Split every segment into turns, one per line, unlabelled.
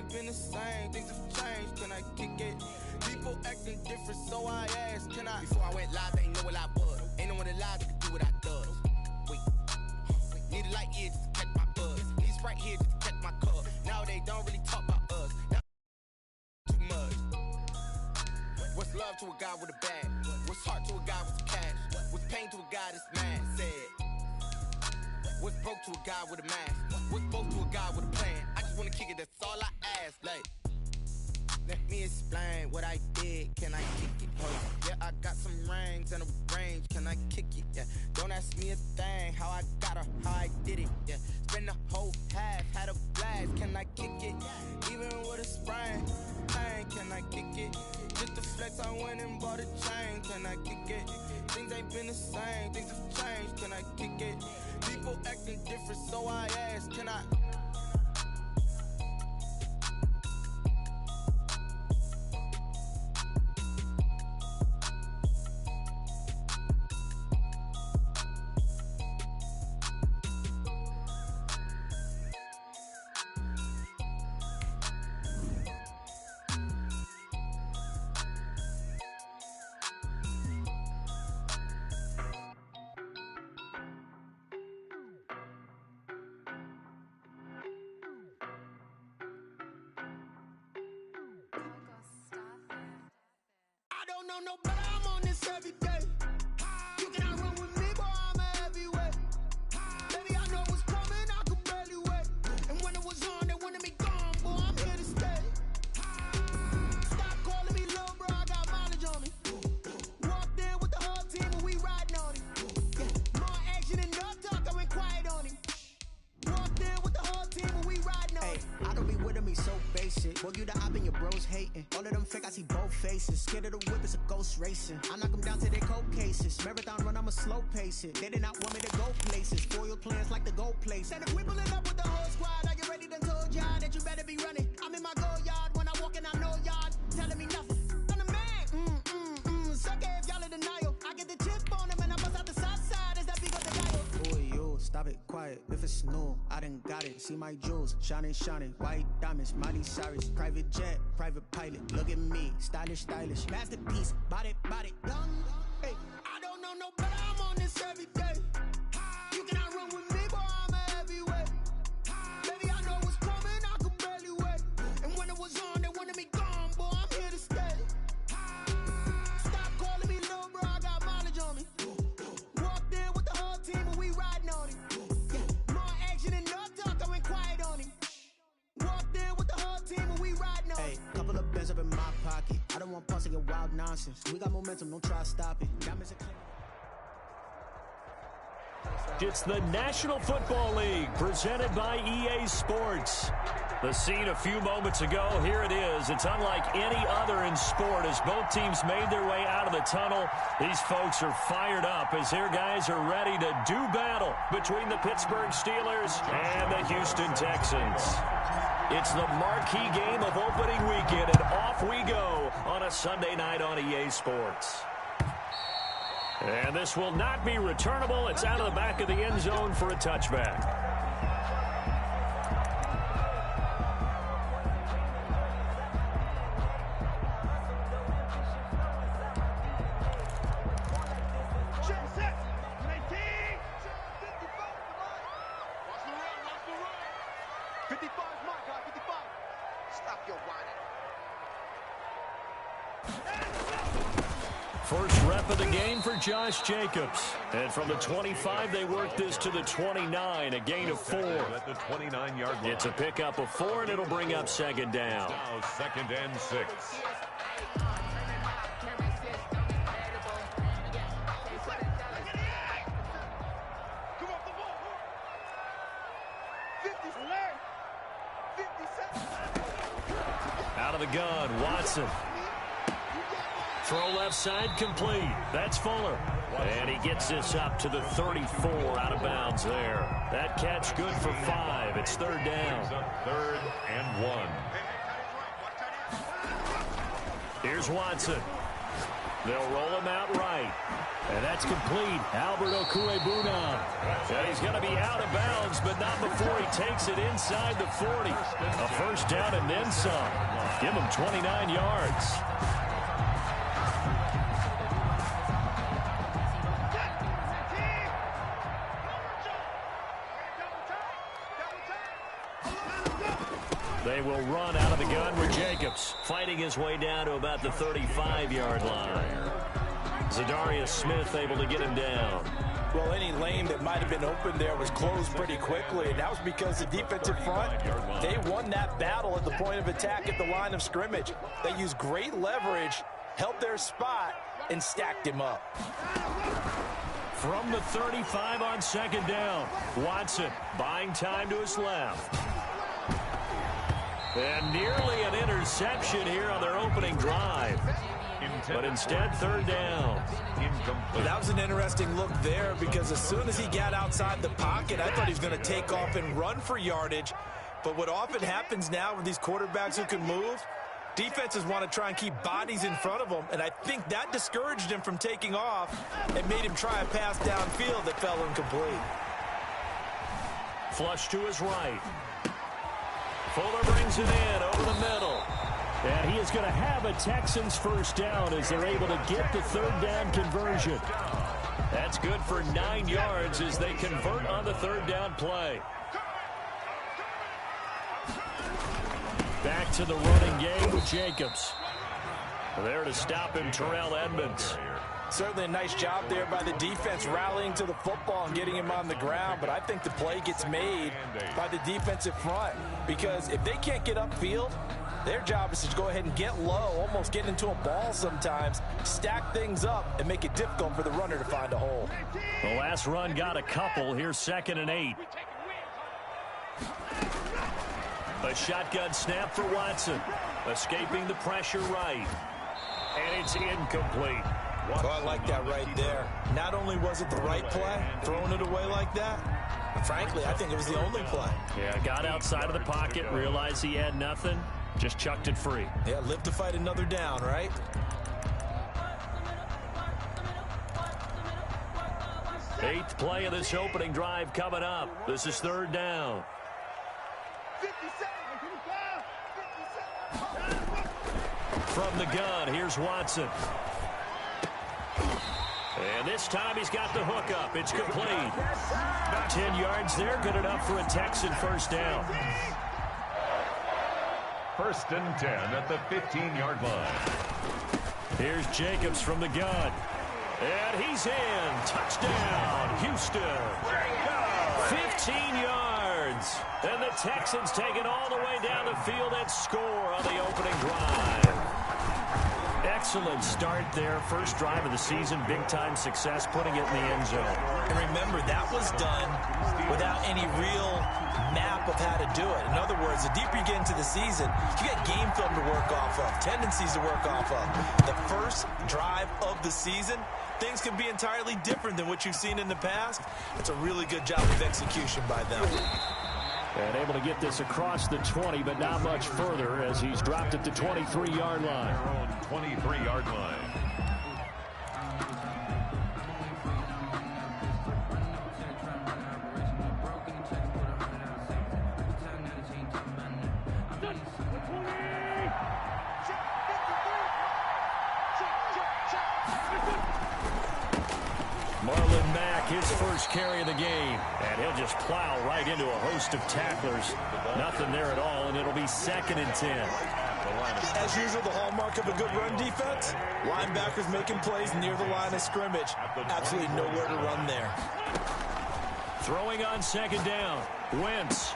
ain't been the same, things have changed, can I kick it? People acting different, so I asked, can I? Before I went live, they ain't know what I was. Ain't no one alive that could do what I does. Wait, need a light here just to catch my buzz. Need a Sprite here just to catch my cup. Now they don't really talk about us. Now too much. What's love to a guy with a bag? What's heart to a guy with some cash? What's pain to a guy that's mad? Said. What's broke to a guy with a mask? What's broke to a guy with a plan? I just wanna kick it, that's all I ask. Like, let me explain what I did. Can I kick it? Yeah, I got some rings and a range. Can I kick it? Yeah, don't ask me a thing. How I got her, how I did it. Yeah, spend the whole half, had a blast. Can I kick it? Even with a sprain, pain. Can I kick it? Just to flex, I went and bought a chain. Can I kick it? Things ain't been the same, things have changed. Can I kick it? People acting different, so I asked, can I?
No, but I'm on this every day. You cannot run with me, boy, I'm a heavyweight. Baby, I know what's coming, I could barely wait. And when it was on, they wanted me gone, boy, I'm here to stay. Stop calling me little bro, I got mileage on me. Walked in with the whole team and we riding on him. More action and no talk, I went quiet on him. Walked in with the whole team and we riding on him.
I don't be with him, he's so basic. Boy, you the op and your bros hating. All of them fake, I see both faces. Scared of the whip, it's a ghost racing. I knock them down to their cold cases. Marathon run, I'ma slow pace it. They did not want me to go places. Spoil plans like the gold place.
And if we pulling up with the whole squad, I get ready to told y'all that you better be running. I'm in my go yard, when I walk in, I know y'all telling me nothing. I'm the man, suck it if y'all in denial. I get the chip on them and I bust out the south side as that big on the dial.
Who are you? Stop it, quiet. If it's new, I done got it. See my jewels, shining, white diamonds, Miley Cyrus, private jet, private pilot. Look at me, stylish, masterpiece, body, done.
Hey, I don't know no better, I'm on this every day. You cannot run with me, boy, I'm a heavyweight. Baby, I know what's coming, I could barely wait. And when it was on, they wanted me gone, boy, I'm here to stay. Stop calling me little bro, I got mileage on me. Walked in with the whole team and we riding on him. More action and no talk, I went quiet on him. Walked in with the whole team and we riding on him.
Hey, couple of bands up in my pocket. I don't want pulse and get wild nonsense. We got momentum, don't try to stop it.
It's the National Football League presented by EA Sports. The scene a few moments ago, here it is. It's unlike any other in sport as both teams made their way out of the tunnel. These folks are fired up as their guys are ready to do battle between the Pittsburgh Steelers and the Houston Texans. It's the marquee game of opening weekend, and off we go on a Sunday night on EA Sports. And this will not be returnable. It's out of the back of the end zone for a touchback. First rep of the game for Josh Jacobs. And from the 25, they work this to the 29, a gain of 4.
At the 29-yard line.
It's a pickup of 4, and it'll bring up second down.
Now 2nd and 6.
Out of the gun, Watson. Throw left side complete. That's Fuller. And he gets this up to the 34 out of bounds there. That catch good for 5. It's 3rd down.
3rd and 1.
Here's Watson. They'll roll him out right. And that's complete. Albert Okuebuna. And he's going to be out of bounds, but not before he takes it inside the 40. A first down and then some. Give him 29 yards. They will run out of the gun with Jacobs, fighting his way down to about the 35-yard line. Zadarius Smith able to get him down.
Well, any lane that might have been open there was closed pretty quickly, and that was because the defensive front, they won that battle at the point of attack at the line of scrimmage. They used great leverage, held their spot, and stacked him up.
From the 35 on second down, Watson buying time to his left. And nearly an interception here on their opening drive. But instead, third down.
Well, that was an interesting look there because as soon as he got outside the pocket, I thought he was going to take off and run for yardage. But what often happens now with these quarterbacks who can move, defenses want to try and keep bodies in front of them. And I think that discouraged him from taking off and made him try a pass downfield that fell incomplete.
Flush to his right. Fuller brings it in over the middle. And he is going to have a Texans first down as they're able to get the third down conversion. That's good for 9 yards as they convert on the third down play. Back to the running game with Jacobs. There to stop him, Terrell Edmonds.
Certainly a nice job there by the defense rallying to the football and getting him on the ground, but I think the play gets made by the defensive front because if they can't get upfield, their job is to go ahead and get low, almost get into a ball sometimes, stack things up, and make it difficult for the runner to find a hole.
The last run got a couple. Here's 2nd and 8. A shotgun snap for Watson. Escaping the pressure right. And it's incomplete.
Oh, I like that right there. Not only was it the right play, throwing it away like that, but frankly, I think it was the only play.
Yeah, got outside of the pocket, realized he had nothing, just chucked it free.
Yeah, live to fight another down, right?
Eighth play of this opening drive coming up. This is third down. From the gun, here's Watson. And this time he's got the hook up. It's complete. 10 yards there, good enough for a Texan first down.
1st and 10 at the 15-yard line.
Here's Jacobs from the gun. And he's in. Touchdown, Houston. 15 yards. And the Texans take it all the way down the field and score on the opening drive. Excellent start there. First drive of the season. Big-time success, putting it in the end zone.
And remember, that was done without any real map of how to do it. In other words, the deeper you get into the season, you got game film to work off of, tendencies to work off of. The first drive of the season, things can be entirely different than what you've seen in the past. It's a really good job of execution by them.
And able to get this across the 20, but not much further as he's dropped at the 23-yard line.
23-yard line.
Marlon Mack, his first carry of the game. And he'll just plow right into a host of tacklers. Nothing there at all, and it'll be 2nd and 10.
As usual, the hallmark of a good run defense, linebackers making plays near the line of scrimmage. Absolutely nowhere to run there.
Throwing on second down, Wentz.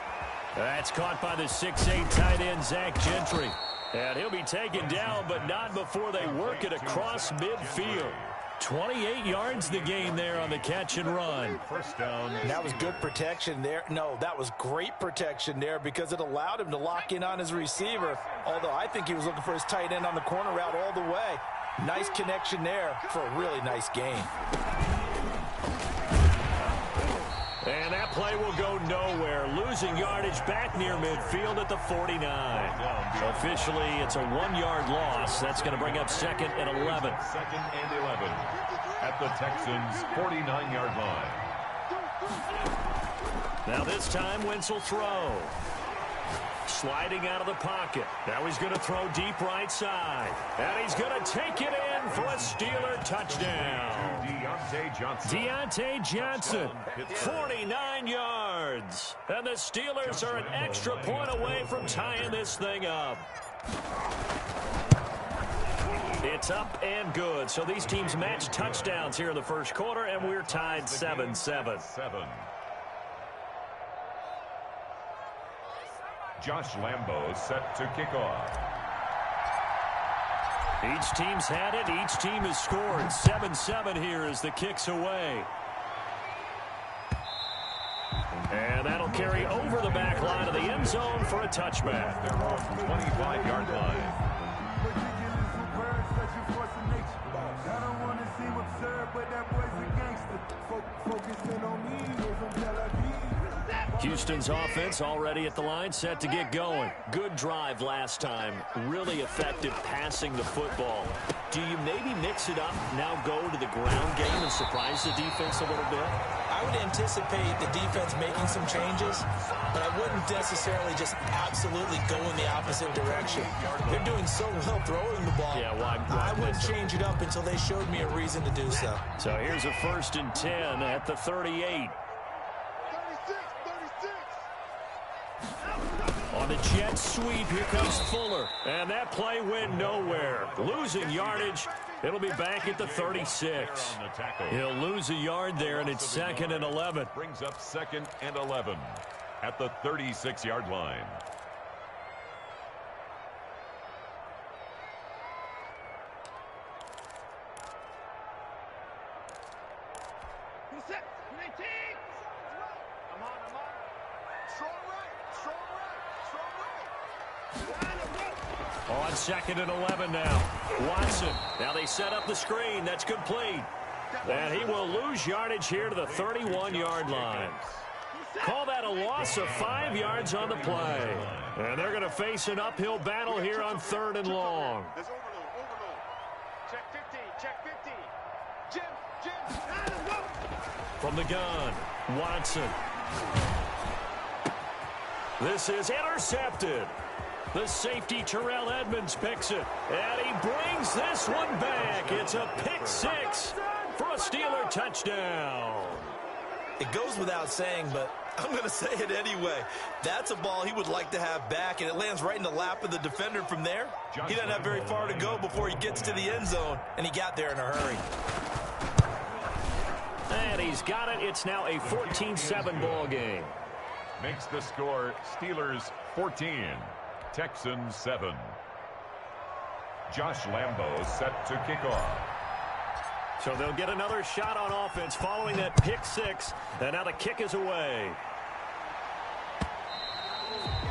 That's caught by the 6'8" tight end, Zach Gentry. And he'll be taken down, but not before they work it across midfield. 28 yards the gain there on the catch and run.
First down.
And that was good protection there. No, that was great protection there because it allowed him to lock in on his receiver. Although I think he was looking for his tight end on the corner route all the way. Nice connection there for a really nice gain.
And that play will go nowhere. Losing losing yardage back near midfield at the 49. Officially, it's a 1-yard loss. That's going to bring up 2nd and 11.
2nd and 11 at the Texans' 49-yard line.
Now this time, Wentz will throw. Sliding out of the pocket. Now he's going to throw deep right side. And he's going to take it in for a Steeler touchdown. Deontay Johnson, 49 yards. And the Steelers are an extra point away from tying this thing up. It's up and good. So these teams match touchdowns here in the first quarter, and we're tied 7-7.
Josh Lambo set to kick off.
Each team's had it. Each team has scored. 7-7 here as the kick's away. And that'll carry over the back line of the end zone for a touchback.
They're on the 25-yard line.
Houston's offense already at the line, set to get going. Good drive last time. Really effective passing the football. Do you maybe mix it up, now go to the ground game and surprise the defense a little bit?
I would anticipate the defense making some changes, but I wouldn't necessarily just absolutely go in the opposite direction. They're doing so well throwing the ball.
Yeah, why
I wouldn't change it up until they showed me a reason to do so.
So here's a 1st and 10 at the 38. On the jet sweep, here comes Fuller. And that play went nowhere. Losing yardage. It'll be back at the 36. He'll lose a yard there, and it's 2nd and 11.
Brings up 2nd and 11 at the 36-yard line.
On 2nd and 11 now. Watson. Now they set up the screen. That's complete. And he will lose yardage here to the 31-yard line. Call that a loss of 5 yards on the play. And they're going to face an uphill battle here on 3rd and long.
Check 50. Check 50. Jim.
From the gun, Watson. This is intercepted. The safety, Terrell Edmonds, picks it. And he brings this one back. It's a pick 6 for a Steeler touchdown.
It goes without saying, but I'm going to say it anyway. That's a ball he would like to have back, and it lands right in the lap of the defender from there. He doesn't have very far to go before he gets to the end zone, and he got there in a hurry.
And he's got it. It's now a 14-7 ball game.
Makes the score Steelers 14. Texans 7. Josh Lambo set to kick off.
So they'll get another shot on offense following that pick 6. And now the kick is away.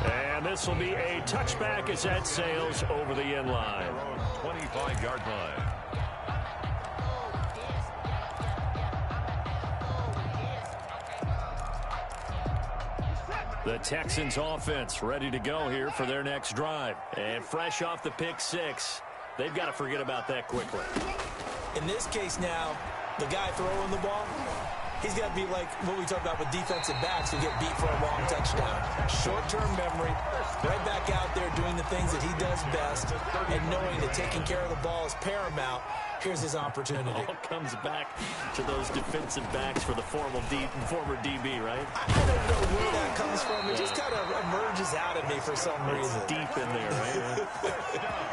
And this will be a touchback as that sails over the end line.
25-yard line.
The Texans offense ready to go here for their next drive. And fresh off the pick 6, they've got to forget about that quickly.
In this case now, the guy throwing the ball, he's got to be like what we talked about with defensive backs who get beat for a long touchdown. Short-term memory, right back out there doing the things that he does best, and knowing that taking care of the ball is paramount. Here's his opportunity.
All comes back to those defensive backs for the former DB, right?
I don't know where that comes from. It just kind of emerges out of me for some reason.
It's deep in there, right?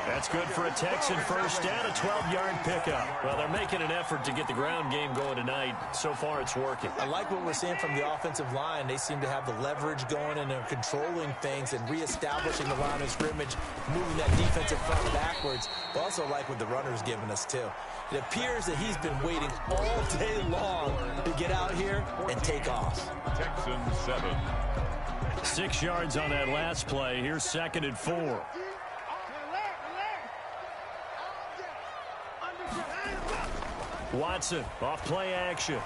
That's good for a Texan first down, a 12-yard pickup. Well, they're making an effort to get the ground game going tonight. So far, it's working.
I like what we're seeing from the offensive line. They seem to have the leverage going, and they're controlling things and reestablishing the line of scrimmage, moving that defensive front backwards. But also like what the runner's giving us, too. It appears that he's been waiting all day long to get out here and take off.
Texans 7.
6 yards on that last play. Here's 2nd and 4. Watson off play action.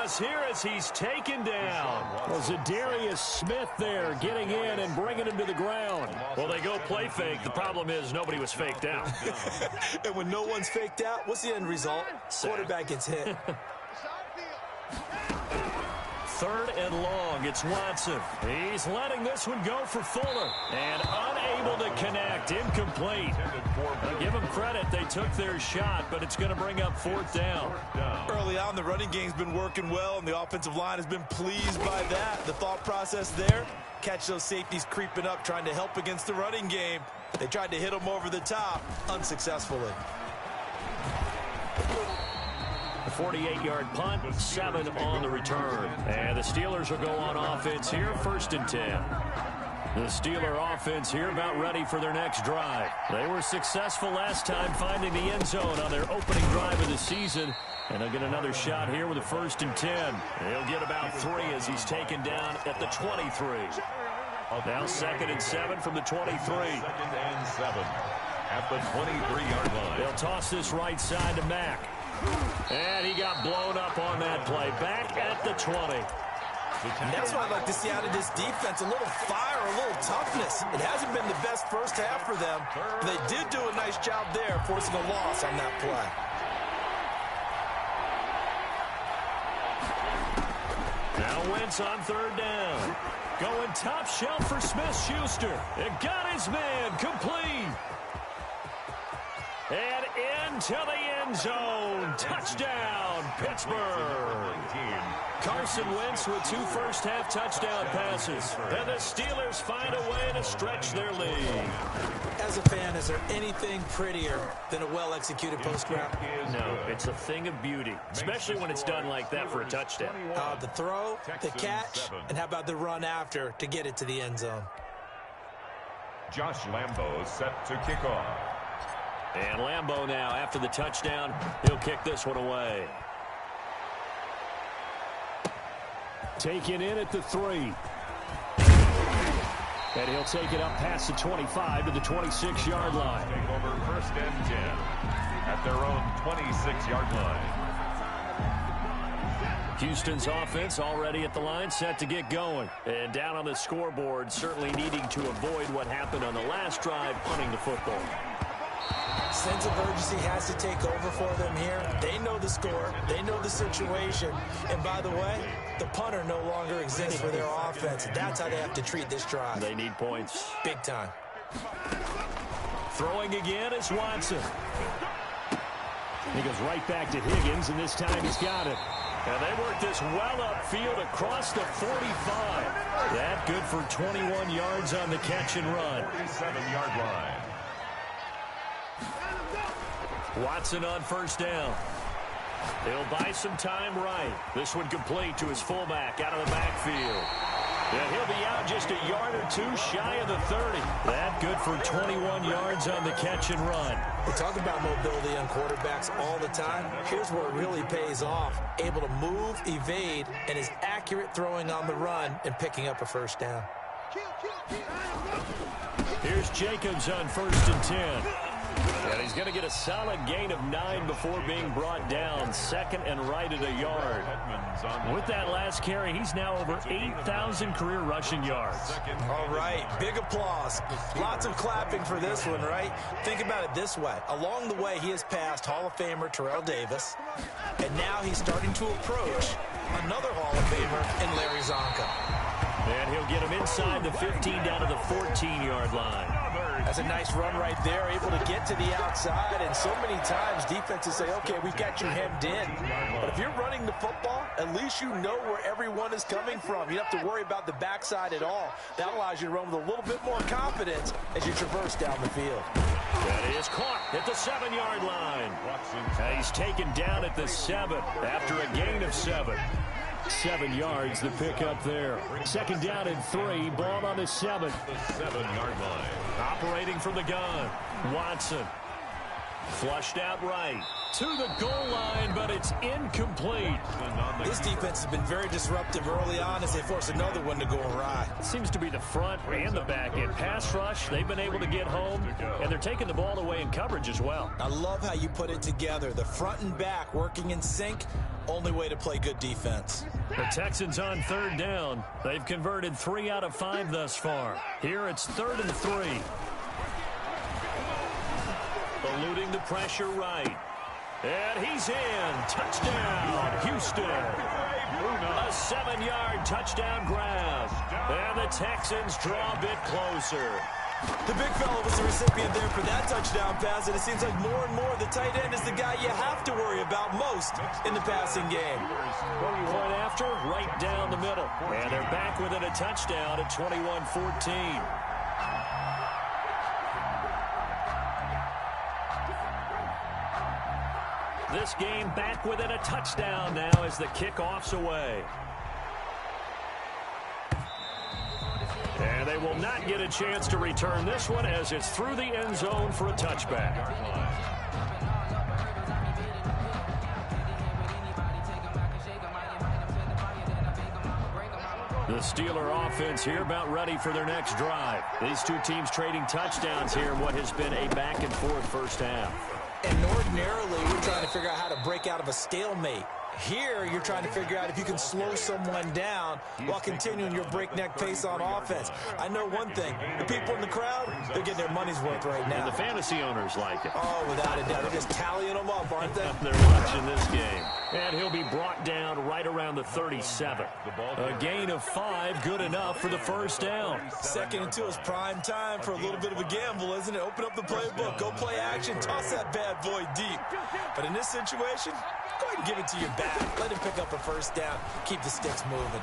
pass here as he's taken down. Well, Zadarius Smith there getting in and bringing him to the ground. Well, they go play fake. The problem is nobody was faked out.
And when no one's faked out, what's the end result? Quarterback gets hit.
3rd and long. It's Watson. He's letting this one go for Fuller. And unable to connect. Incomplete. I'll give them credit. They took their shot, but it's going to bring up 4th down.
Early on, the running game's been working well, and the offensive line has been pleased by that. The thought process there, catch those safeties creeping up, trying to help against the running game. They tried to hit them over the top, unsuccessfully.
A 48-yard punt, 7 on the return. And the Steelers will go on offense here, 1st and 10. The Steeler offense here about ready for their next drive. They were successful last time finding the end zone on their opening drive of the season. And they'll get another shot here with a 1st and 10. He'll get about 3 as he's taken down at the 23. Now 2nd and 7 from the 23.
2nd and 7 at the 23-yard line.
They'll toss this right side to Mack. And he got blown up on that play. Back at the 20.
And that's what I'd like to see out of this defense. A little fire, a little toughness. It hasn't been the best first half for them. But they did do a nice job there, forcing a loss on that play.
Now Wentz on 3rd down. Going top shelf for Smith-Schuster. It got his man complete. And into the end zone. Touchdown, Pittsburgh. Carson Wentz with 2 first-half touchdown passes. And the Steelers find a way to stretch their lead.
As a fan, is there anything prettier than a well-executed post-route?
No, it's a thing of beauty, especially when it's done like that for a touchdown.
The throw, the catch, and how about the run after to get it to the end zone?
Josh Lambo set to kick off.
And Lambo now, after the touchdown, he'll kick this one away. Taken in at the 3. And he'll take it up past the 25 to the 26-yard line.
Take over 1st and 10 at their own 26-yard line.
Houston's offense already at the line, set to get going. And down on the scoreboard, certainly needing to avoid what happened on the last drive, punting the football.
Sense of urgency has to take over for them here. They know the score. They know the situation. And by the way, the punter no longer exists for their offense. That's how they have to treat this drive.
They need points.
Big time.
Throwing again is Watson. He goes right back to Higgins, and this time he's got it. And they work this well upfield across the 45. That good for 21 yards on the catch and run.
37-yard line.
Watson on 1st down. He'll buy some time right. This one complete to his fullback out of the backfield. And he'll be out just a yard or 2 shy of the 30. That good for 21 yards on the catch and run.
We talk about mobility on quarterbacks all the time. Here's where it really pays off. Able to move, evade, and is accurate throwing on the run and picking up a 1st down.
Here's Jacobs on 1st and 10. And he's going to get a solid gain of 9 before being brought down. 2nd and right at a yard. With that last carry, he's now over 8,000 career rushing yards.
All right, big applause. Lots of clapping for this one, right? Think about it this way. Along the way, he has passed Hall of Famer Terrell Davis, and now he's starting to approach another Hall of Famer in Larry Zonka.
And he'll get him inside the 15 down to the 14-yard line.
That's a nice run right there, able to get to the outside, and so many times defenses say, okay, we've got you hemmed in. But if you're running the football, at least you know where everyone is coming from. You don't have to worry about the backside at all. That allows you to run with a little bit more confidence as you traverse down the field.
That is caught at the 7-yard line. And he's taken down at the 7 after a gain of 7. 7 yards, the pickup there. 2nd down and 3, ball on the 7.
The 7-yard line.
Operating from the gun, Watson. Flushed out right. To the goal line, but it's incomplete.
This defense has been very disruptive early on as they force another one to go awry.
Seems to be the front and the back end. Pass rush, they've been able to get home, and they're taking the ball away in coverage as well.
I love how you put it together. The front and back working in sync, only way to play good defense.
The Texans on third down. They've converted 3 out of 5 thus far. Here it's 3rd and 3. Eluding the pressure right. And he's in. Touchdown, Houston. A 7-yard touchdown grab. And the Texans draw a bit closer.
The big fella was the recipient there for that touchdown pass, and it seems like more and more the tight end is the guy you have to worry about most in the passing game.
Point after, right down the middle. And they're back within a touchdown at 21-14. This game back within a touchdown now as the kickoff's away. And they will not get a chance to return this one as it's through the end zone for a touchback. The Steeler offense here about ready for their next drive. These two teams trading touchdowns here in what has been a back-and-forth first half.
And ordinarily, we're trying to figure out how to break out of a stalemate. Here, you're trying to figure out if you can slow someone down while continuing your breakneck pace on offense. I know one thing. The people in the crowd, they're getting their money's worth right now.
And the fantasy owners like it.
Oh, without a doubt. They're just tallying them up, aren't they?
They're watching this game. And he'll be brought down right around the 37. A gain of 5, good enough for the first down.
2nd and 2 is prime time for a little bit of a gamble, isn't it? Open up the playbook, go play action, toss that bad boy deep. But in this situation, go ahead and give it to your back. Let him pick up a first down. Keep the sticks moving.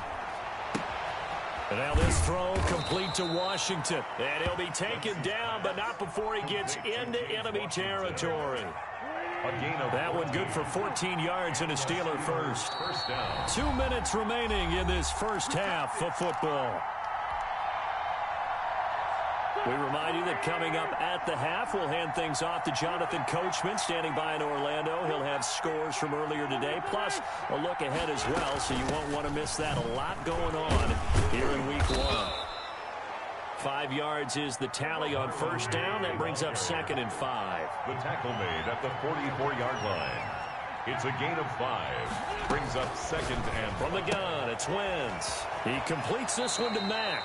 And now this throw complete to Washington. And he'll be taken down, but not before he gets into enemy territory. That one good for 14 yards and a Steeler first. 2 minutes remaining in this first half of football. We remind you that coming up at the half, we'll hand things off to Jonathan Coachman, standing by in Orlando. He'll have scores from earlier today, plus a look ahead as well, so you won't want to miss that. A lot going on here in Week 1. 5 yards is the tally on first down. That brings up 2nd and 5.
The tackle made at the 44-yard line. It's a gain of 5. Brings up 2nd and 5.
From the gun, it's Wentz. He completes this one to Mack.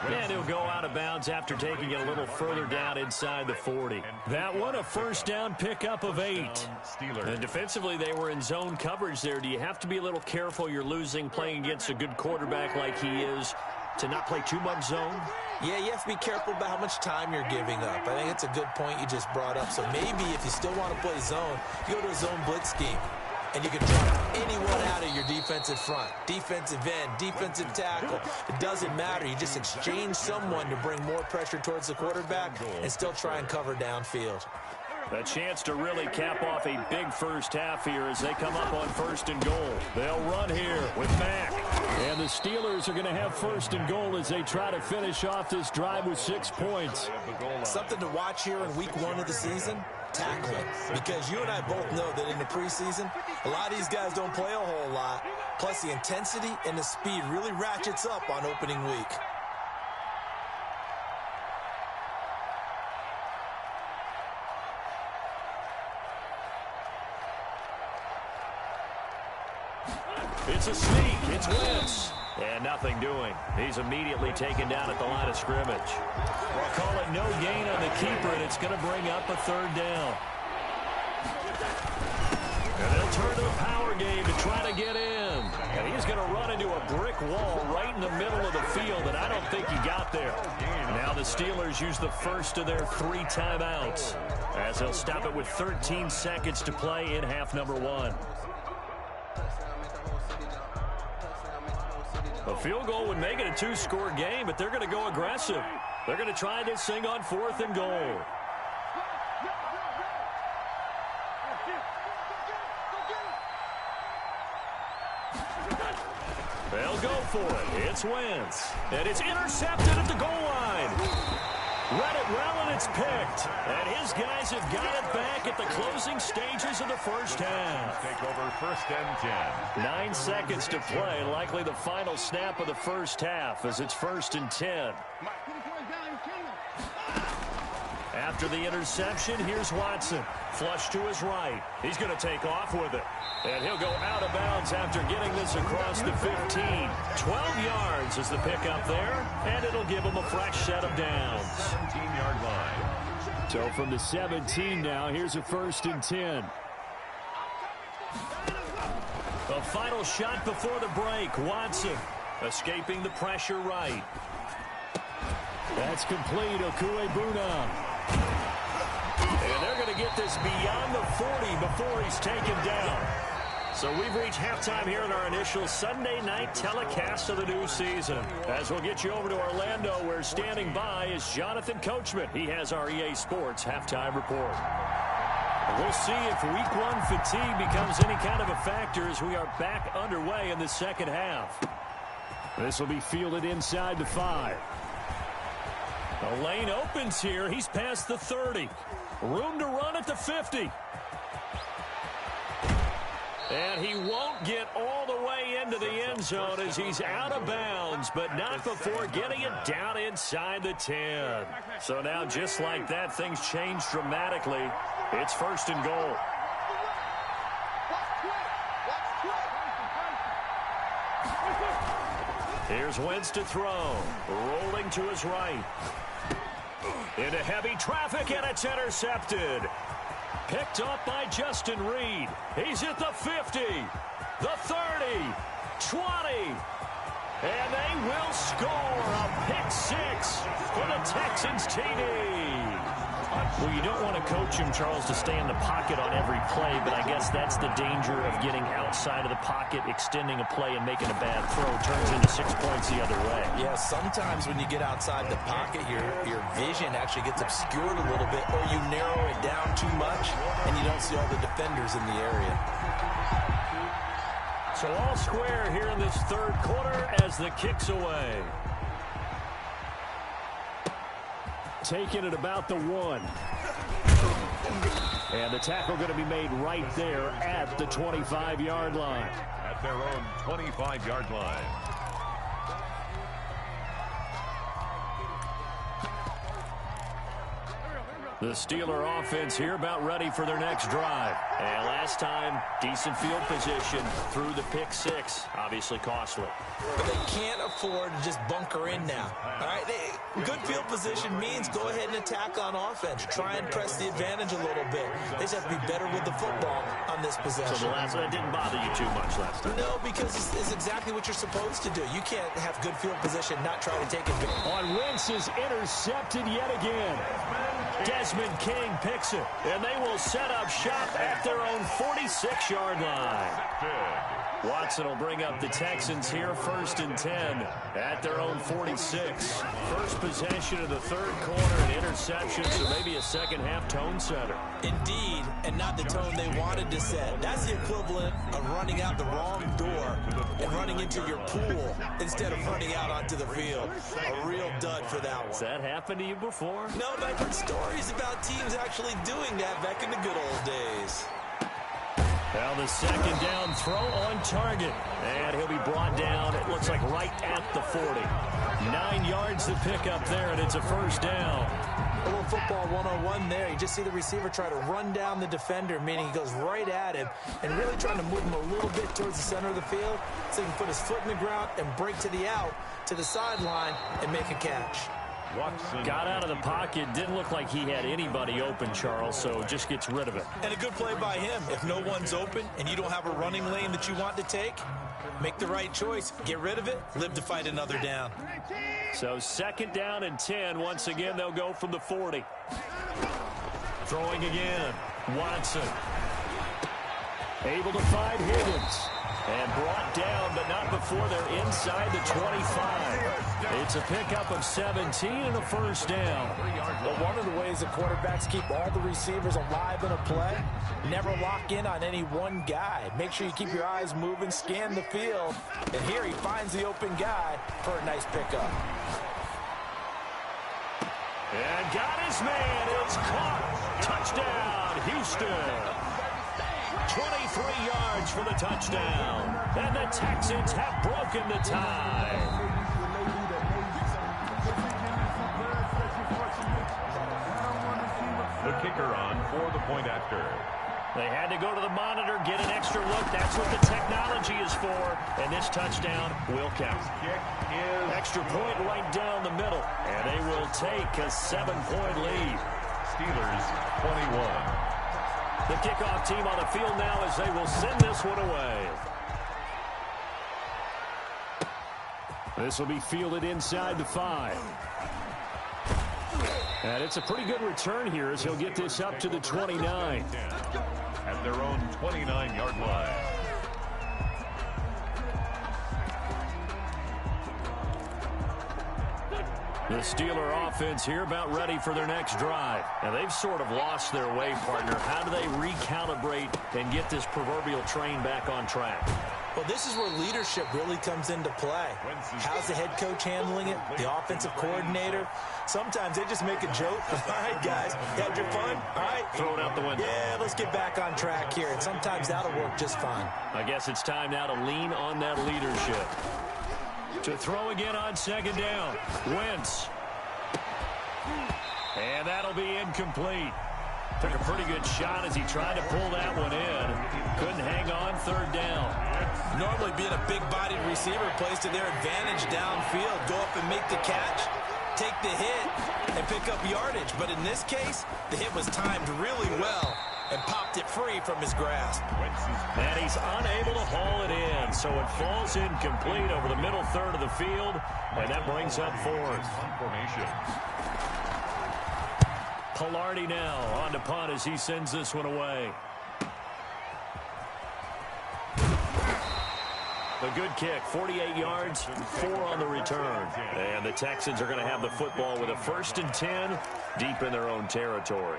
And he'll go out of bounds after taking it a little further down inside the 40. That one, a first down pickup of 8. And defensively, they were in zone coverage there. Do you have to be a little careful you're losing playing against a good quarterback like he is to not play too much zone?
Yeah, you have to be careful about how much time you're giving up. I think it's a good point you just brought up. So maybe if you still want to play zone, you go to a zone blitz scheme. And you can drop anyone out of your defensive front, defensive end, defensive tackle. It doesn't matter. You just exchange someone to bring more pressure towards the quarterback and still try and cover downfield.
A chance to really cap off a big first half here as they come up on 1st and goal. They'll run here with Mack. And the Steelers are going to have 1st and goal as they try to finish off this drive with 6 points.
Something to watch here in Week 1 of the season. Tackling, because you and I both know that in the preseason, a lot of these guys don't play a whole lot. Plus, the intensity and the speed really ratchets up on opening week.
It's a sneak. It's Wentz. And nothing doing. He's immediately taken down at the line of scrimmage. We'll call it no gain on the keeper, and it's going to bring up a 3rd down. And they'll turn to the power game to try to get in. And he's going to run into a brick wall right in the middle of the field, and I don't think he got there. Now the Steelers use the first of their 3 timeouts as they'll stop it with 13 seconds to play in half number 1. A field goal would make it a 2-score game, but they're going to go aggressive. They're going to try this thing on 4th and goal. They'll go for it. It's Wentz. And it's intercepted at the goal line. Read it well, and it's picked. And his guys have got it back at the closing stages of the first half.
Take over 1st and 10.
9 seconds to play, likely the final snap of the first half as it's 1st and 10. After the interception, here's Watson. Flush to his right. He's going to take off with it. And he'll go out of bounds after getting this across the 15. 12 yards is the pickup there, and it'll give him a fresh set of downs.
17-yard line.
So from the 17 now, here's a 1st and 10. The final shot before the break. Watson escaping the pressure right. That's complete. Okuebuna. And they're going to get this beyond the 40 before he's taken down. So we've reached halftime here in our initial Sunday night telecast of the new season. As we'll get you over to Orlando, where standing by is Jonathan Coachman. He has our EA Sports halftime report. We'll see if week 1 fatigue becomes any kind of a factor as we are back underway in the second half. This will be fielded inside the 5. The lane opens here. He's past the 30. Room to run at the 50. And he won't get all the way into the end zone as he's out of bounds, but not before getting it down inside the 10. So now, just like that, things change dramatically. It's 1st and goal. Here's Wentz to throw. Rolling to his right. Into heavy traffic, and it's intercepted. Picked up by Justin Reed. He's at the 50, the 30, 20. And they will score a pick 6 for the Texans TD. Well, you don't want to coach him, Charles, to stay in the pocket on every play, but I guess that's the danger of getting outside of the pocket, extending a play, and making a bad throw. Turns into 6 points the other way.
Yeah, sometimes when you get outside the pocket, your vision actually gets obscured a little bit, or you narrow it down too much, and you don't see all the defenders in the area.
So all square here in this third quarter as the kick's away. Taking it about the 1. And the tackle going to be made right there at the 25-yard line.
At their own 25-yard line.
The Steeler offense here about ready for their next drive. And last time, decent field position through the pick 6. Obviously costly.
But they can't afford to just bunker in now. All right, good field position means go ahead and attack on offense. Try and press the advantage a little bit. They just have to be better with the football on this possession.
So the last one didn't bother you too much last time?
No, because it's exactly what you're supposed to do. You can't have good field position, not try to take advantage.
On Wentz is intercepted yet again. Desmond King picks it, and they will set up shop at their own 46-yard line. Watson will bring up the Texans here, 1st and 10 at their own 46. First possession of the third quarter, an interception, so maybe a second-half tone setter.
Indeed, and not the tone they wanted to set. That's the equivalent of running out the wrong door and running into your pool instead of running out onto the field. A real dud for that one.
Has that happened to you before?
No, but I've heard stories about teams actually doing that back in the good old days.
Now the second down throw on target. And he'll be brought down, it looks like right at the 40. 9 yards to pick up there, and it's a first down.
A little football 101 there. You just see the receiver try to run down the defender, meaning he goes right at him and really trying to move him a little bit towards the center of the field so he can put his foot in the ground and break to the out, to the sideline, and make a catch.
Watson
got out of the pocket. Didn't look like he had anybody open, Charles, so just gets rid of it.
And a good play by him. If no one's open and you don't have a running lane that you want to take, make the right choice. Get rid of it. Live to fight another down.
So second down and 10. Once again, they'll go from the 40. Throwing again. Watson. Able to find Higgins. And brought down, but not before they're inside the 25. It's a pickup of 17 and a first down.
But one of the ways the quarterbacks keep all the receivers alive in a play, never lock in on any one guy. Make sure you keep your eyes moving, scan the field. And here he finds the open guy for a nice pickup.
And got his man. It's caught. Touchdown, Houston. 23 yards for the touchdown. And the Texans have broken the tie.
The kicker on for the point after.
They had to go to the monitor, get an extra look. That's what the technology is for. And this touchdown will count.
Kick is
extra point right down the middle. And they will take a 7-point lead.
Steelers 21.
The kickoff team on the field now as they will send this one away. This will be fielded inside the 5. And it's a pretty good return here as he'll get this up to the 29.
At their own 29-yard line.
The Steeler offense here about ready for their next drive. And they've sort of lost their way, partner. How do they recalibrate and get this proverbial train back on track?
Well, this is where leadership really comes into play. How's the head coach handling it? The offensive coordinator? Sometimes they just make a joke. All right, guys, had your fun? All right.
Throw it out the window.
Yeah, let's get back on track here. And sometimes that'll work just fine.
I guess it's time now to lean on that leadership. To throw again on second down. Wentz. And that'll be incomplete. Took a pretty good shot as he tried to pull that one in. Couldn't hang on third down.
Normally being a big-bodied receiver plays to their advantage downfield. Go up and make the catch, take the hit, and pick up yardage. But in this case, the hit was timed really well and popped it free from his grasp.
And he's unable to haul it in, so it falls incomplete over the middle third of the field, and that brings up fourth. Pilardi now on to punt as he sends this one away. A good kick, 48 yards, 4 on the return. And the Texans are going to have the football with a 1st and 10 deep in their own territory.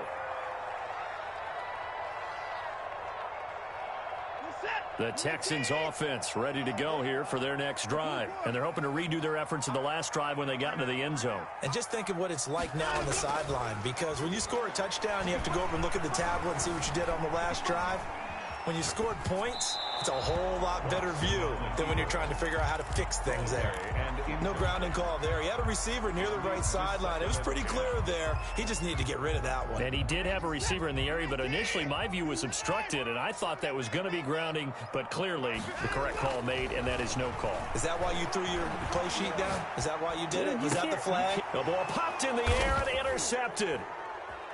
The Texans offense ready to go here for their next drive. And they're hoping to redo their efforts in the last drive when they got into the end zone.
And just think of what it's like now on the sideline, because when you score a touchdown, you have to go over and look at the tablet and see what you did on the last drive. When you scored points, it's a whole lot better view than when you're trying to figure out how to fix things there. No grounding call there. He had a receiver near the right sideline. It was pretty clear there. He just needed to get rid of that one.
And he did have a receiver in the area, but initially my view was obstructed, and I thought that was going to be grounding, but clearly the correct call made, and that is no call.
Is that why you threw your play sheet down? Is that why you did it? Was that the flag?
The ball popped in the air and intercepted.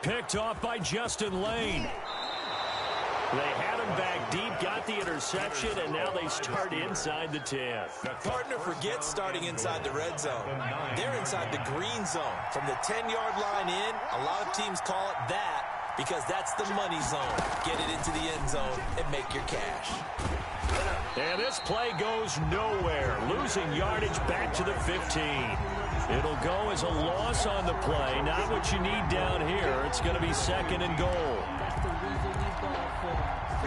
Picked off by Justin Lane. They had him back deep, got the interception, and now they start inside the 10.
Partner forgets starting inside the red zone. They're inside the green zone. From the 10-yard line in, a lot of teams call it that because that's the money zone. Get it into the end zone and make your cash.
And this play goes nowhere. Losing yardage back to the 15. It'll go as a loss on the play. Not what you need down here. It's going to be 2nd and goal.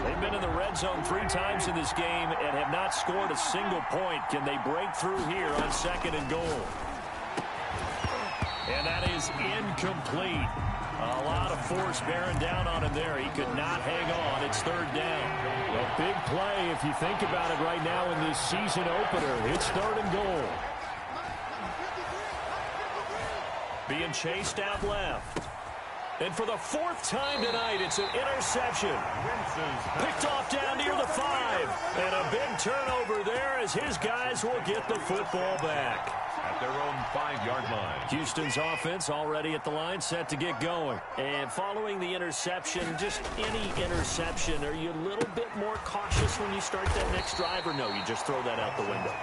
They've been in the red zone 3 times in this game and have not scored a single point. Can they break through here on 2nd and goal? And that is incomplete. A lot of force bearing down on him there. He could not hang on. It's 3rd down. A big play if you think about it right now in this season opener. It's 3rd and goal. Being chased out left. And for the 4th time tonight, it's an interception. Picked off down near the 5. And a big turnover there as his guys will get the football back.
At their own 5-yard line.
Houston's offense already at the line, set to get going. And following the interception, just any interception, are you a little bit more cautious when you start that next drive, or no, you just throw that out the window?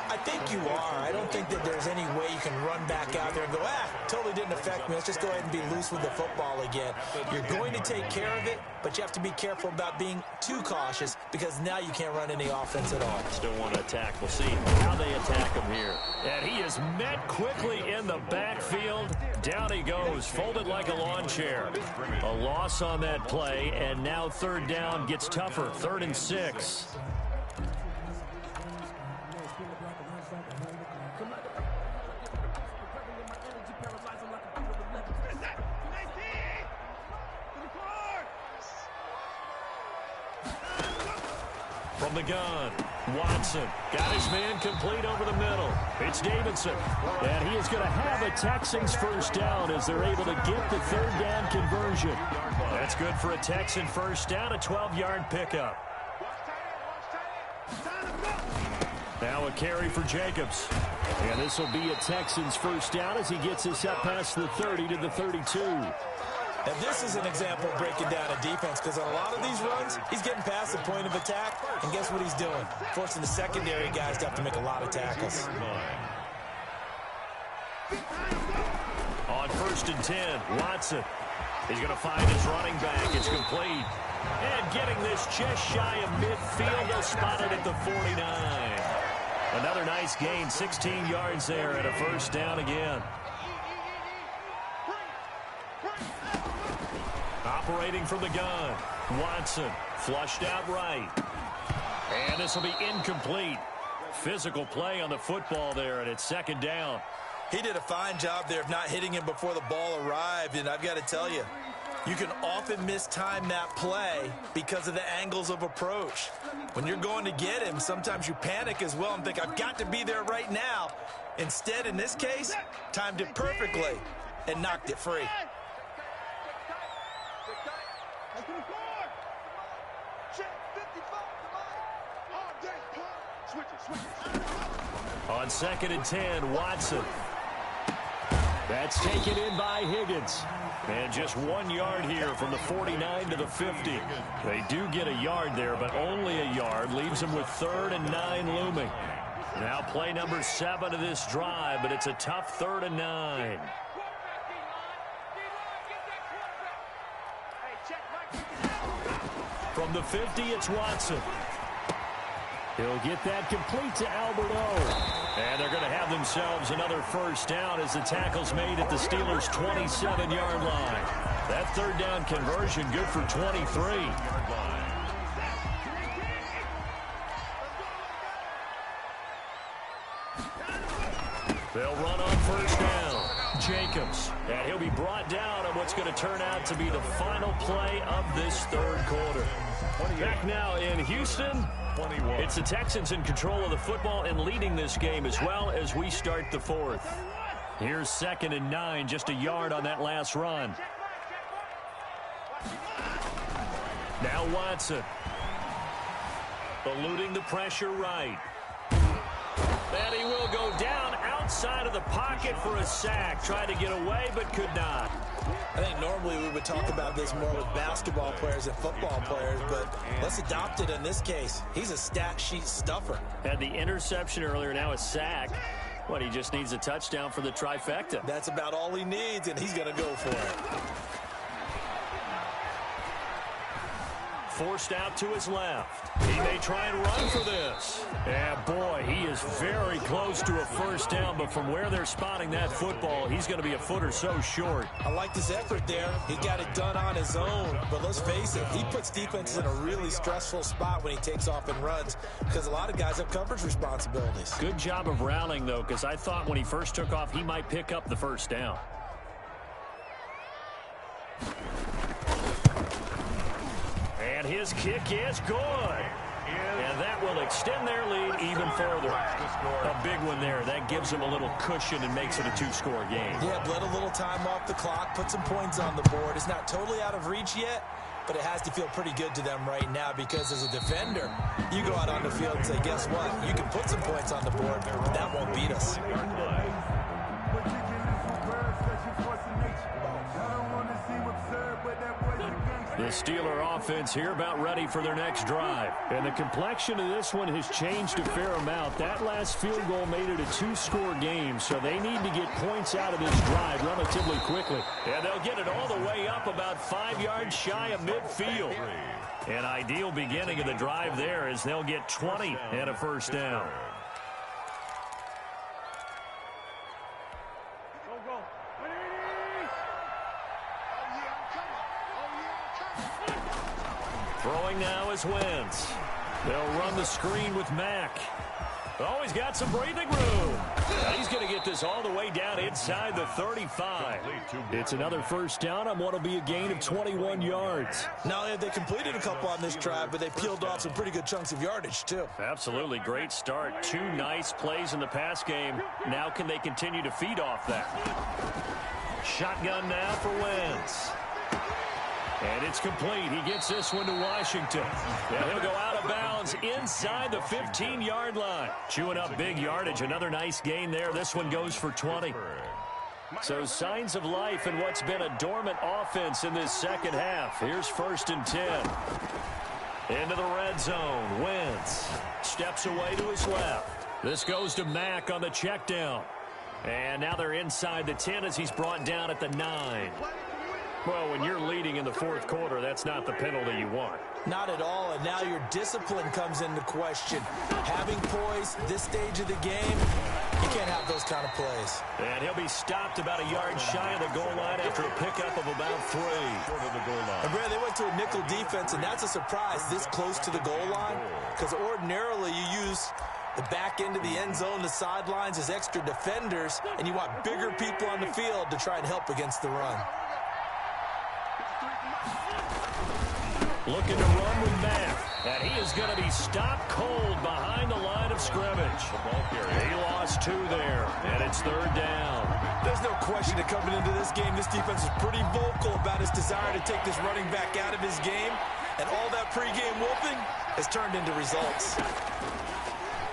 I think you are. I don't think that there's any way you can run back out there and go, totally didn't affect me. Let's just go ahead and be loose with the football again. You're going to take care of it, but you have to be careful about being too cautious because now you can't run any offense at all.
Still want to attack. We'll see how they attack him here. And he is met quickly in the backfield. Down he goes, folded like a lawn chair. A loss on that play, and now 3rd down gets tougher. 3rd and 6. From the gun, Watson got his man complete over the middle. It's Davidson, and he is going to have a Texans first down as they're able to get the third down conversion. That's good for a Texan first down, a 12-yard pickup. Now a carry for Jacobs. And this will be a Texans first down as he gets this up past the 30 to the 32.
Now, this is an example of breaking down a defense because on a lot of these runs, he's getting past the point of attack, and guess what he's doing? Forcing the secondary guys to have to make a lot of tackles.
On 1st and 10, Watson. He's going to find his running back. It's complete. And getting this just shy of midfield, they'll spot it at the 49. Another nice gain, 16 yards there and a first down again. Operating from the gun, Watson flushed out right. And this will be incomplete. Physical play on the football there, and it's second down.
He did a fine job there of not hitting him before the ball arrived, and I've got to tell you, you can often mistime that play because of the angles of approach. When you're going to get him, sometimes you panic as well and think, I've got to be there right now. Instead, in this case, timed it perfectly and knocked it free.
On 2nd and 10, Watson. That's taken in by Higgins. And just 1 yard here from the 49 to the 50. They do get a yard there, but only a yard. Leaves them with 3rd and 9 looming. Now play number 7 of this drive, but it's a tough 3rd and 9. From the 50, it's Watson. He'll get that complete to Alberto. And they're going to have themselves another first down as the tackle's made at the Steelers' 27-yard line. That third down conversion good for 23. They'll run on first down. Jacobs. And he'll be brought down on what's going to turn out to be the final play of this third quarter. Back now in Houston. It's the Texans in control of the football and leading this game as well as we start the fourth. Here's 2nd and 9, just a yard on that last run. Now Watson. Eluding the pressure right. And he will go down outside of the pocket for a sack. Tried to get away but could not.
I think normally we would talk about this more with basketball players and football players, but let's adopt it in this case. He's a stat sheet stuffer.
Had the interception earlier, now a sack. He just needs a touchdown for the trifecta.
That's about all he needs, and he's going to go for it.
Forced out to his left. He may try and run for this. And boy, he is very close to a first down, but from where they're spotting that football, he's going to be a foot or so short.
I liked his effort there. He got it done on his own, but let's face it, he puts defenses in a really stressful spot when he takes off and runs because a lot of guys have coverage responsibilities.
Good job of rallying, though, because I thought when he first took off, he might pick up the first down. And his kick is good. And that will extend their lead even further. A big one there. That gives them a little cushion and makes it a 2-score game.
Yeah, bled a little time off the clock, put some points on the board. It's not totally out of reach yet, but it has to feel pretty good to them right now because as a defender, you go out on the field and say, guess what? You can put some points on the board, but that won't beat us.
The Steeler offense here about ready for their next drive. And the complexion of this one has changed a fair amount. That last field goal made it a 2-score game, so they need to get points out of this drive relatively quickly. And they'll get it all the way up about 5 yards shy of midfield. An ideal beginning of the drive there as they'll get 20 and a first down. Throwing now is Wentz. They'll run the screen with Mack. Oh, he's got some breathing room. And he's going to get this all the way down inside the 35. It's another first down on what will be a gain of 21 yards.
Now they completed a couple on this drive, but they peeled off some pretty good chunks of yardage, too.
Absolutely great start. 2 nice plays in the pass game. Now can they continue to feed off that? Shotgun now for Wentz. And it's complete. He gets this one to Washington. And he'll go out of bounds inside the 15-yard line. Chewing up big yardage. Another nice gain there. This one goes for 20. So signs of life in what's been a dormant offense in this second half. Here's 1st and 10. Into the red zone. Wentz steps away to his left. This goes to Mack on the check down. And now they're inside the 10 as he's brought down at the 9. Well, when you're leading in the 4th quarter, that's not the penalty you want.
Not at all, and now your discipline comes into question. Having poise this stage of the game, you can't have those kind of plays.
And he'll be stopped about a yard shy of the goal line after a pickup of about 3.
And Brad, they went to a nickel defense, and that's a surprise this close to the goal line, because ordinarily you use the back end of the end zone, the sidelines as extra defenders, and you want bigger people on the field to try and help against the run.
Looking to run with Mack. And he is going to be stopped cold behind the line of scrimmage. He lost 2 there, and it's 3rd down.
There's no question that coming into this game, this defense is pretty vocal about his desire to take this running back out of his game, and all that pregame whooping has turned into results.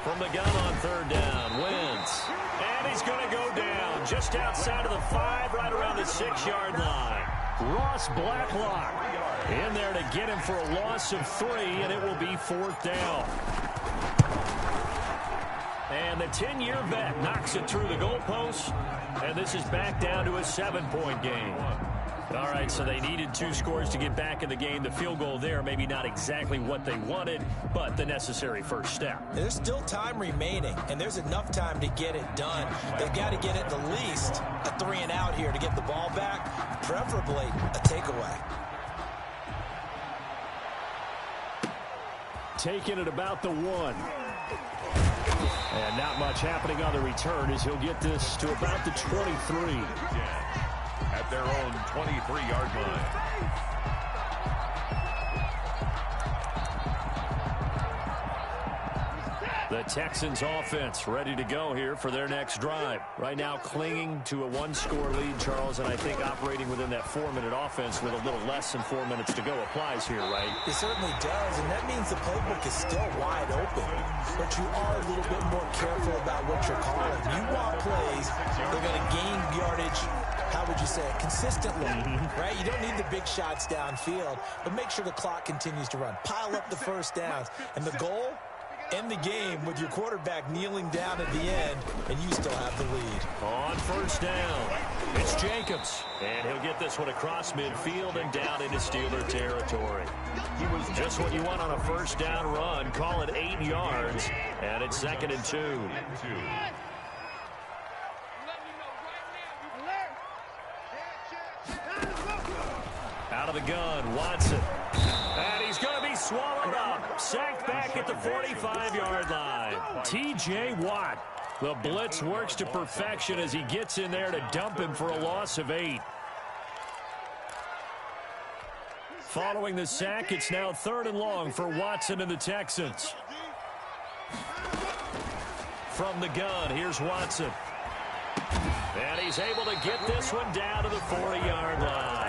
From the gun on 3rd down, Wentz. And he's going to go down just outside of the 5, right around the 6-yard line. Ross Blacklock in there to get him for a loss of 3, and it will be 4th down. And the 10-year vet knocks it through the goalpost, and this is back down to a 7-point game. All right, so they needed 2 scores to get back in the game. The field goal there, maybe not exactly what they wanted, but the necessary first step.
There's still time remaining, and there's enough time to get it done. They've got to get at the least a 3-and-out here to get the ball back, preferably a takeaway.
Taking it about the 1. And not much happening on the return as he'll get this to about the 23.
At their own 23-yard line.
The Texans offense ready to go here for their next drive. Right now clinging to a 1-score lead, Charles, and I think operating within that 4-minute offense with a little less than 4 minutes to go applies here, right?
It certainly does, and that means the playbook is still wide open. But you are a little bit more careful about what you're calling. You want plays that are going to gain yardage, how would you say it, consistently, right? You don't need the big shots downfield, but make sure the clock continues to run. Pile up the first downs, and the goal, end the game with your quarterback kneeling down at the end, and you still have the lead.
On 1st down, it's Jacobs, and he'll get this one across midfield and down into Steeler territory. He was just what you want on a 1st down run. Call it 8 yards, and it's 2nd and 2. Out of the gun, Watson. And he's going to be swallowed up. Sacked back at the 45-yard line. T.J. Watt. The blitz works to perfection as he gets in there to dump him for a loss of 8. Following the sack, it's now 3rd and long for Watson and the Texans. From the gun, here's Watson. And he's able to get this one down to the 40-yard line.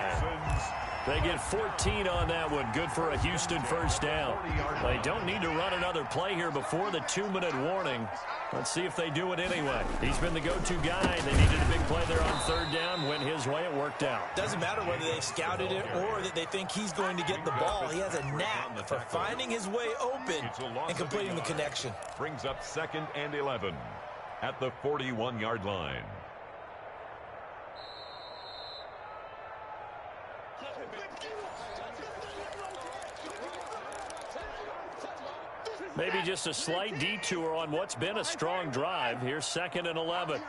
They get 14 on that one. Good for a Houston 1st down. They don't need to run another play here before the 2-minute warning. Let's see if they do it anyway. He's been the go-to guy. They needed a big play there on 3rd down. Went his way. It worked out.
Doesn't matter whether they've scouted it or that they think he's going to get the ball. He has a knack for finding his way open and completing the connection.
Brings up 2nd and 11 at the 41-yard line.
Maybe just a slight detour on what's been a strong drive. Here's 2nd and 11.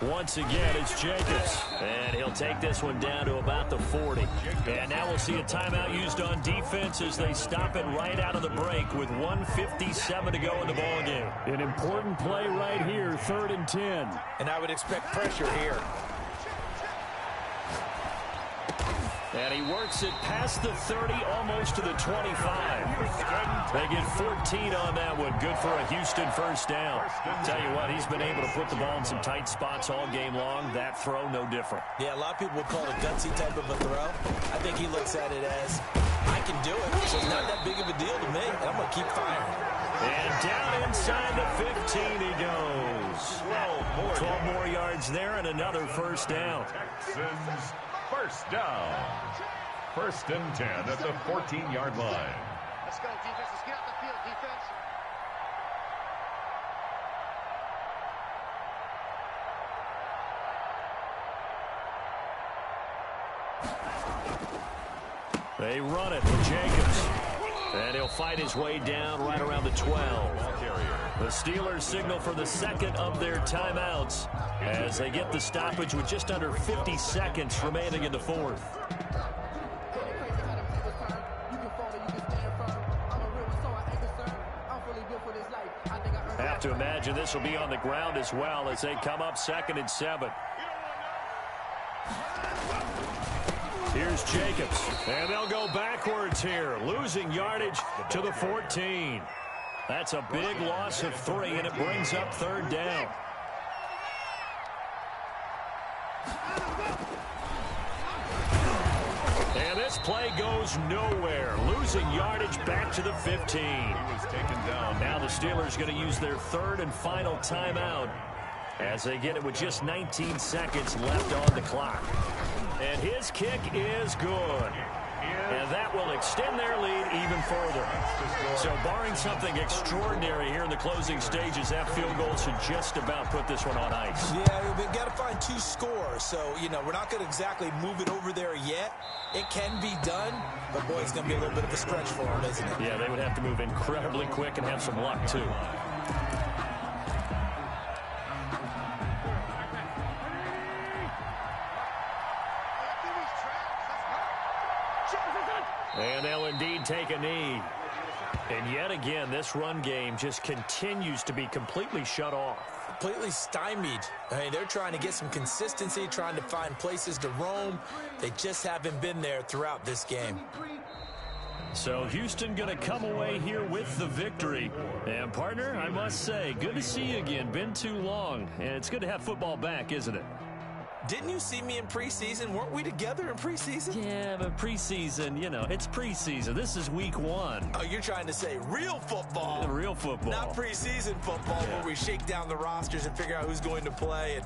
Once again, it's Jacobs. And he'll take this one down to about the 40. And now we'll see a timeout used on defense as they stop it right out of the break with 1:57 to go in the ballgame.
An important play right here, 3rd and 10.
And I would expect pressure here.
And he works it past the 30, almost to the 25. They get 14 on that one. Good for a Houston first down. Tell you what, he's been able to put the ball in some tight spots all game long. That throw, no different.
Yeah, a lot of people would call it a gutsy type of a throw. I think he looks at it as, I can do it, so it's not that big of a deal to me, and I'm going to keep firing.
And down inside the 15 he goes. 12 more yards there and another first down.
Texans first down. 1st and 10 at the 14-yard line.
Let's go, defense. Let's get out the field, defense.
They run it with Jacobs. And he'll fight his way down right around the 12. The Steelers signal for the second of their timeouts as they get the stoppage with just under 50 seconds remaining in the 4th. Have to imagine this will be on the ground as well as they come up 2nd and 7. Here's Jacobs, and they'll go backwards here, losing yardage to the 14. That's a big loss of 3, and it brings up 3rd down. And this play goes nowhere, losing yardage back to the 15.
He was taken down.
Now the Steelers going to use their 3rd and final timeout as they get it with just 19 seconds left on the clock. And his kick is good. And that will extend their lead even further. So barring something extraordinary here in the closing stages, that field goal should just about put this one on ice.
Yeah, we've got to find 2 scores. So, we're not going to exactly move it over there yet. It can be done, but boy, it's going to be a little bit of a stretch for them, isn't it?
Yeah, they would have to move incredibly quick and have some luck, too. And they'll indeed take a knee. And yet again, this run game just continues to be completely shut off.
Completely stymied. I mean, they're trying to get some consistency, trying to find places to roam. They just haven't been there throughout this game.
So Houston going to come away here with the victory. And partner, I must say, good to see you again. Been too long. And it's good to have football back, isn't it?
Didn't you see me in preseason? Weren't we together in preseason?
Yeah, but preseason, it's preseason. This is week 1.
Oh, you're trying to say real football.
Real football.
Not preseason football where we shake down the rosters and figure out who's going to play.